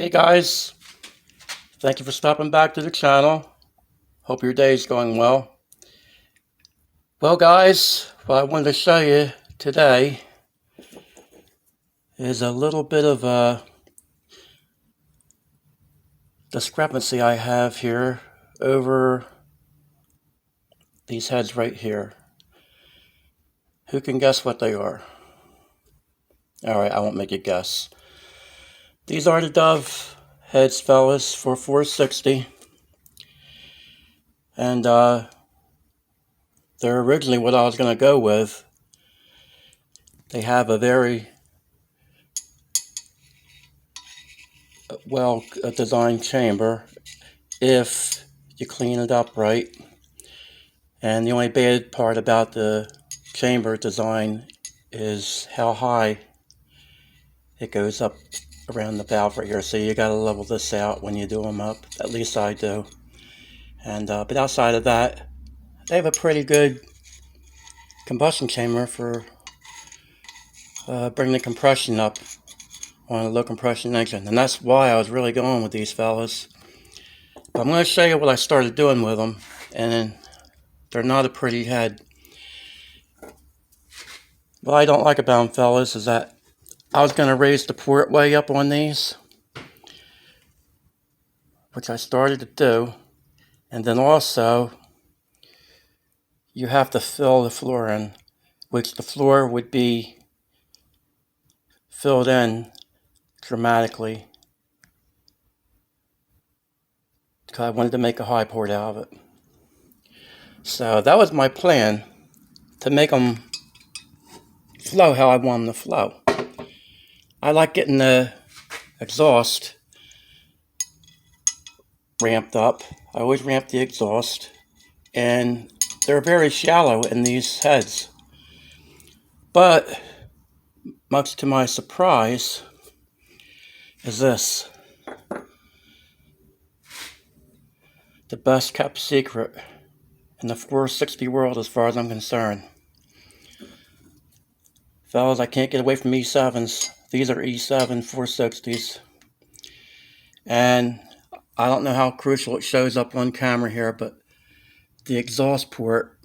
Hey guys, thank you for stopping back to the channel. Hope your day is going well. Well guys, what I wanted to show you today is a little bit of a discrepancy I have here over these heads right here. Who can guess what they are? Alright, I won't make you guess. These are the Dove heads, fellas, for 460. And they're originally what I was going to go with. They have a very well designed chamber if you clean it up right. And the only bad part about the chamber design is how high it goes up around the valve right here. So you got to level this out when you do them up. At least I do. And but outside of that, they have a pretty good combustion chamber for bringing the compression up on a low compression engine. And that's why I was really going with these fellas. But I'm going to show you what I started doing with them. And they're not a pretty head. What I don't like about them, fellas, is that I was going to raise the port way up on these, which I started to do. And then also, you have to fill the floor in, which the floor would be filled in dramatically, because I wanted to make a high port out of it. So that was my plan, to make them flow how I want them to flow. I like getting the exhaust ramped up. I always ramp the exhaust, and they're very shallow in these heads. But much to my surprise is this. The best kept secret in the 460 world as far as I'm concerned. Fellas, I can't get away from E7s. These are E7 460s. And I don't know how crucial it shows up on camera here, but the exhaust port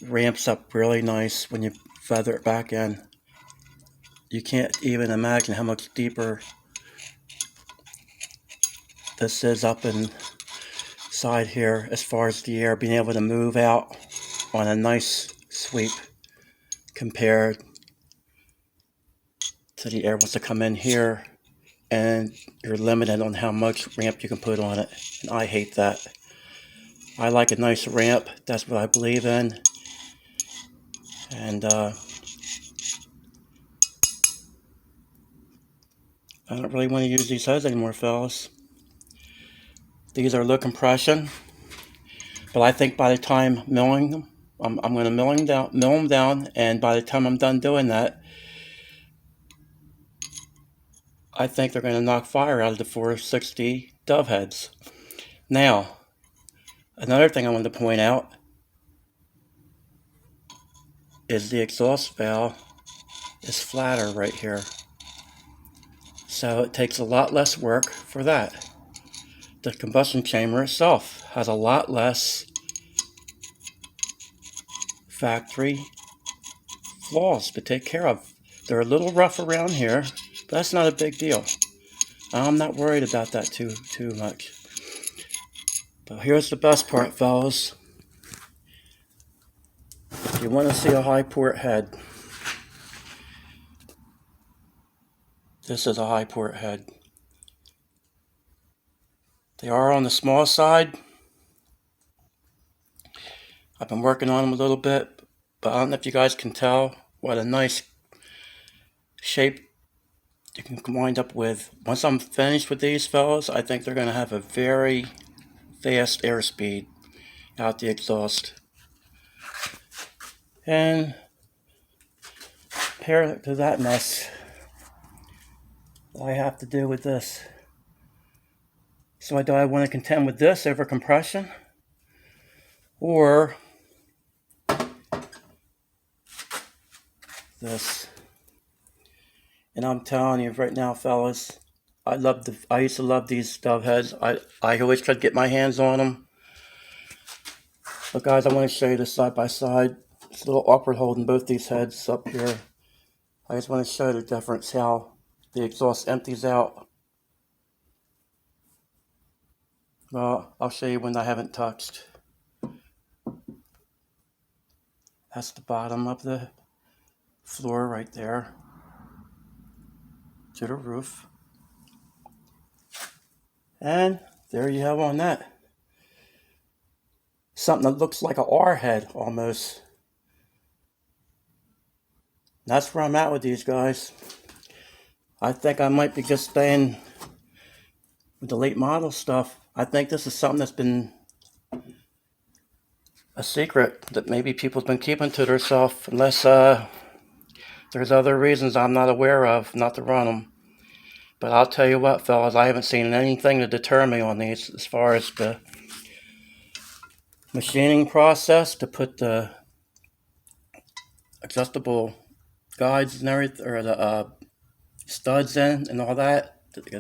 ramps up really nice when you feather it back in. You can't even imagine how much deeper this is up inside here as far as the air being able to move out on a nice sweep compared to the air wants to come in here, and you're limited on how much ramp you can put on it. And I hate that. I like a nice ramp. That's what I believe in. And I don't really want to use these heads anymore, fellas. These are low compression, but I think by the time milling them, I'm going to mill them down, and by the time I'm done doing that, I think they're going to knock fire out of the 460 Dove heads. Now, another thing I wanted to point out is the exhaust valve is flatter right here. So it takes a lot less work for that. The combustion chamber itself has a lot less factory flaws to take care of. They're a little rough around here, but that's not a big deal. I'm not worried about that too much. But here's the best part, fellas. If you want to see a high port head, this is a high port head. They are on the small side. I've been working on them a little bit, but I don't know if you guys can tell what a nice shape you can wind up with. Once I'm finished with these fellas, I think they're going to have a very fast airspeed out the exhaust. And compared to that mess, what I have to do with this. So do I want to contend with this over compression? Or this? And I'm telling you right now, fellas, I used to love these dove heads. I always try to get my hands on them. But guys, I want to show you this side by side. It's a little awkward holding both these heads up here. I just want to show the difference, how the exhaust empties out. Well, I'll show you when I haven't touched. That's the bottom of the floor right there to the roof. And there you have on that. Something that looks like an R head almost. That's where I'm at with these guys. I think I might be just staying with the late model stuff. I think this is something that's been a secret that maybe people's been keeping to themselves, unless there's other reasons I'm not aware of not to run them. But I'll tell you what, fellas, I haven't seen anything to deter me on these as far as the machining process to put the adjustable guides and everything, or the studs in and all that.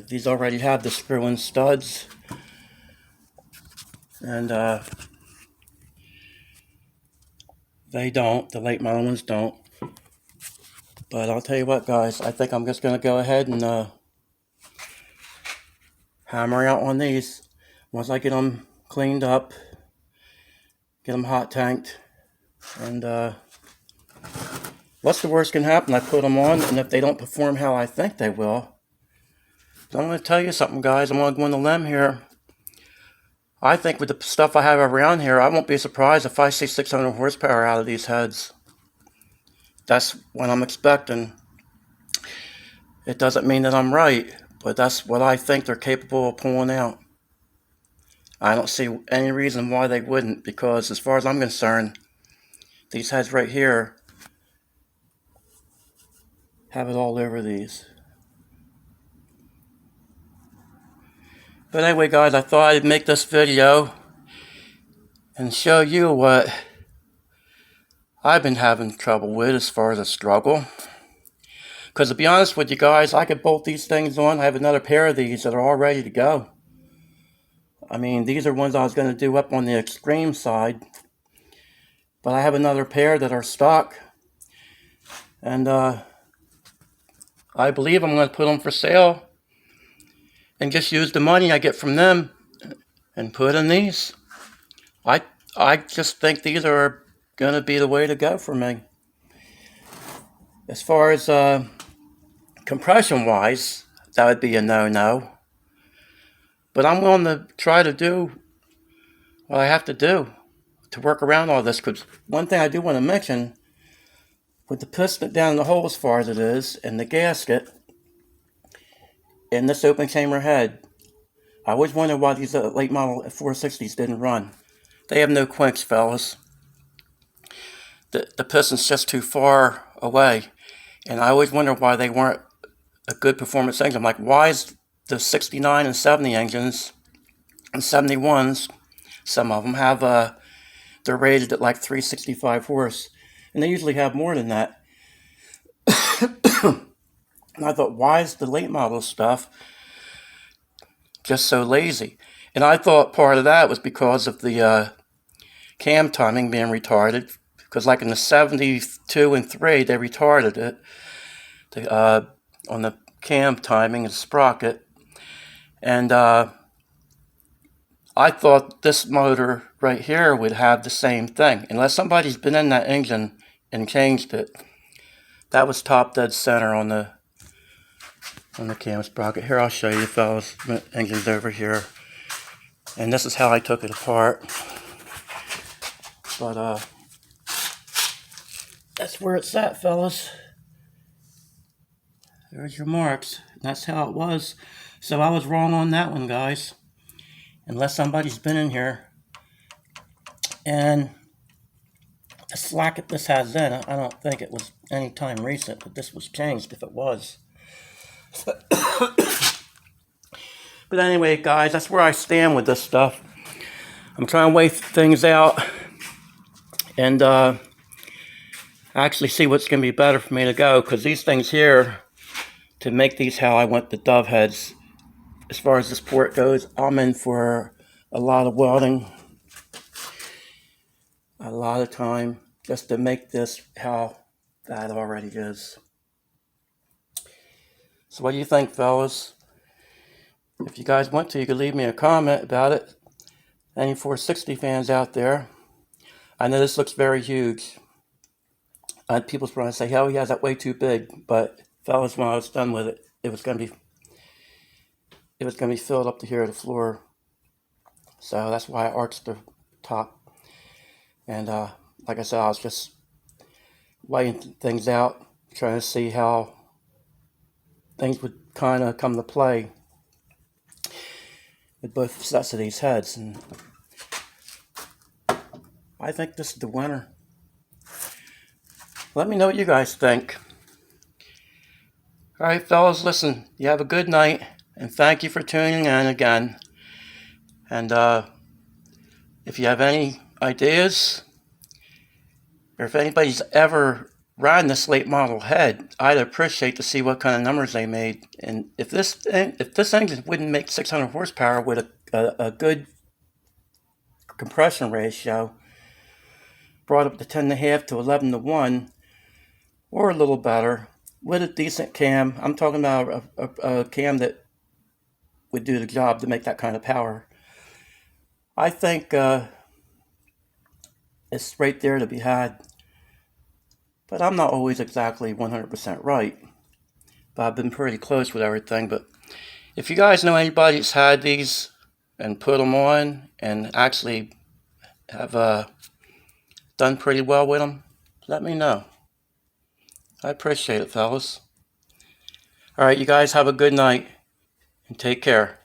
These already have the screw-in studs. And they don't. The late model ones don't. But I'll tell you what, guys. I think I'm just going to go ahead and hammer out on these. Once I get them cleaned up, get them hot tanked, and what's the worst can happen? I put them on, and if they don't perform how I think they will, so I'm going to tell you something, guys. I'm going to go on the limb here. I think with the stuff I have around here, I won't be surprised if I see 600 horsepower out of these heads. That's what I'm expecting. It doesn't mean that I'm right, but that's what I think they're capable of pulling out. I don't see any reason why they wouldn't, because as far as I'm concerned, these heads right here have it all over these. But anyway, guys, I thought I'd make this video and show you what I've been having trouble with as far as a struggle. Because to be honest with you guys, I could bolt these things on. I have another pair of these that are all ready to go. I mean, these are ones I was going to do up on the extreme side. But I have another pair that are stock. And I believe I'm going to put them for sale and just use the money I get from them and put in these. I just think these are going to be the way to go for me. As far as compression-wise, that would be a no-no. But I'm willing to try to do what I have to do to work around all this. Because one thing I do want to mention, with the piston down in the hole as far as it is, and the gasket, in this open chamber head, I always wondered why these late model 460s didn't run. They have no quench, fellas. The piston's just too far away. And I always wondered why they weren't a good performance engine. I'm like, why is the 69 and 70 engines and 71s, some of them have, they're rated at like 365 horse. And they usually have more than that. And I thought, why is the late model stuff just so lazy? And I thought part of that was because of the cam timing being retarded. Because like in the 72 and 3, they retarded it on the cam timing and sprocket. And I thought this motor right here would have the same thing. Unless somebody's been in that engine and changed it. That was top dead center on the cam sprocket. Here, I'll show you, fellas. The engine's over here. And this is how I took it apart. But, that's where it's at, fellas. There's your marks. That's how it was. So I was wrong on that one, guys. Unless somebody's been in here. And the slack that this has in it, I don't think it was any time recent that this was changed, if it was. But anyway, guys, that's where I stand with this stuff. I'm trying to weigh things out and actually see what's going to be better for me to go, because these things here, to make these how I want the dove heads, as far as this port goes, I'm in for a lot of welding, a lot of time, just to make this how that already is. So what do you think, fellas? If you guys want to, you could leave me a comment about it. Any 460 fans out there, I know this looks very huge. People's trying to say, hell, he has that way too big. But fellas, when I was done with it, it was going to be filled up to here to the floor. So that's why I arched the top. And like I said, I was just weighing things out, trying to see how things would kind of come to play with both sets of these heads. And I think this is the winner. Let me know what you guys think. All right, fellas, listen, you have a good night, and thank you for tuning in again. And if you have any ideas, or if anybody's ever riding this late model head, I'd appreciate to see what kind of numbers they made. And if this engine wouldn't make 600 horsepower with a good compression ratio, brought up to 10.5 to 11-to-1, or a little better, with a decent cam. I'm talking about a cam that would do the job to make that kind of power. I think it's right there to be had. But I'm not always exactly 100% right. But I've been pretty close with everything. But if you guys know anybody that's had these and put them on and actually have done pretty well with them, let me know. I appreciate it, fellas. All right, you guys have a good night and take care.